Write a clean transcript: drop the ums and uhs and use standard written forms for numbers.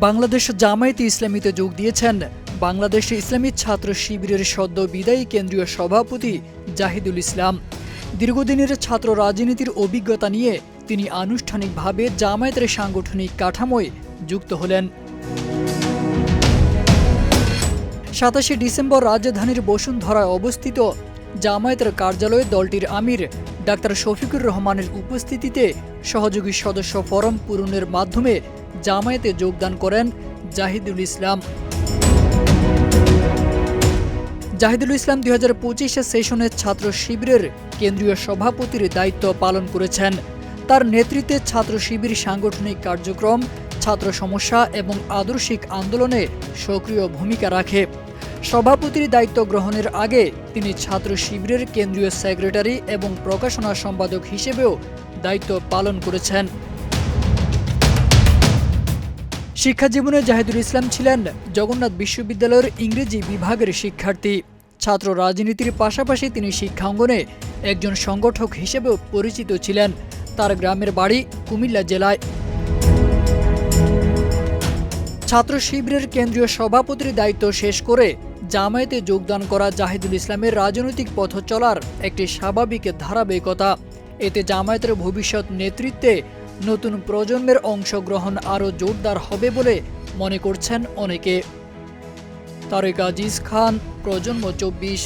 বাংলাদেশ জামায়াতে ইসলামীতে যোগ দিয়েছেন বাংলাদেশ ইসলামী ছাত্র শিবিরের সদ্য বিদায়ী কেন্দ্রীয় সভাপতি জাহিদুল ইসলাম। দীর্ঘদিনের ছাত্র রাজনীতির অভিজ্ঞতা নিয়ে তিনি আনুষ্ঠানিকভাবে জামায়াতের সাংগঠনিক কাঠামোয় যুক্ত হলেন। ২৭ ডিসেম্বর রাজধানীর বসুন্ধরায় অবস্থিত জামায়াতের কার্যালয়ে দলটির আমির ডাক্তার শফিকুর রহমানের উপস্থিতিতে সহযোগী সদস্য ফরম পূরণের মাধ্যমে জামায়াতে যোগদান করেন জাহিদুল ইসলাম। জাহিদুল ইসলাম ২০২৫ সেশনে ছাত্র শিবিরের কেন্দ্রীয় সভাপতির দায়িত্ব পালন করেছেন। তার নেতৃত্বে ছাত্র শিবির সাংগঠনিক কার্যক্রম, ছাত্র সমস্যা এবং আদর্শিক আন্দোলনে সক্রিয় ভূমিকা রাখে। সভাপতির দায়িত্ব গ্রহণের আগে তিনি ছাত্র শিবিরের কেন্দ্রীয় সেক্রেটারি এবং প্রকাশনা সম্পাদক হিসেবেও দায়িত্ব পালন করেছেন। শিক্ষাজীবনে জাহিদুল ইসলাম ছিলেন জগন্নাথ বিশ্ববিদ্যালয়ের ইংরেজি বিভাগের শিক্ষার্থী। ছাত্র রাজনীতির পাশাপাশি তিনি শিক্ষাঙ্গনে একজন সংগঠক হিসেবেও পরিচিত ছিলেন। তার গ্রামের বাড়ি কুমিল্লা জেলায়। ছাত্র শিবিরের কেন্দ্রীয় সভাপতির দায়িত্ব শেষ করে জামায়াতে যোগদান করা জাহিদুল ইসলামের রাজনৈতিক পথ চলার একটি স্বাভাবিক ধারাবাহিকতা। এতে জামায়াতের ভবিষ্যৎ নেতৃত্বে নতুন প্রজন্মের অংশগ্রহণ আরও জোরদার হবে বলে মনে করছেন অনেকে। তারেক আজিজ খান, প্রজন্ম ২৪।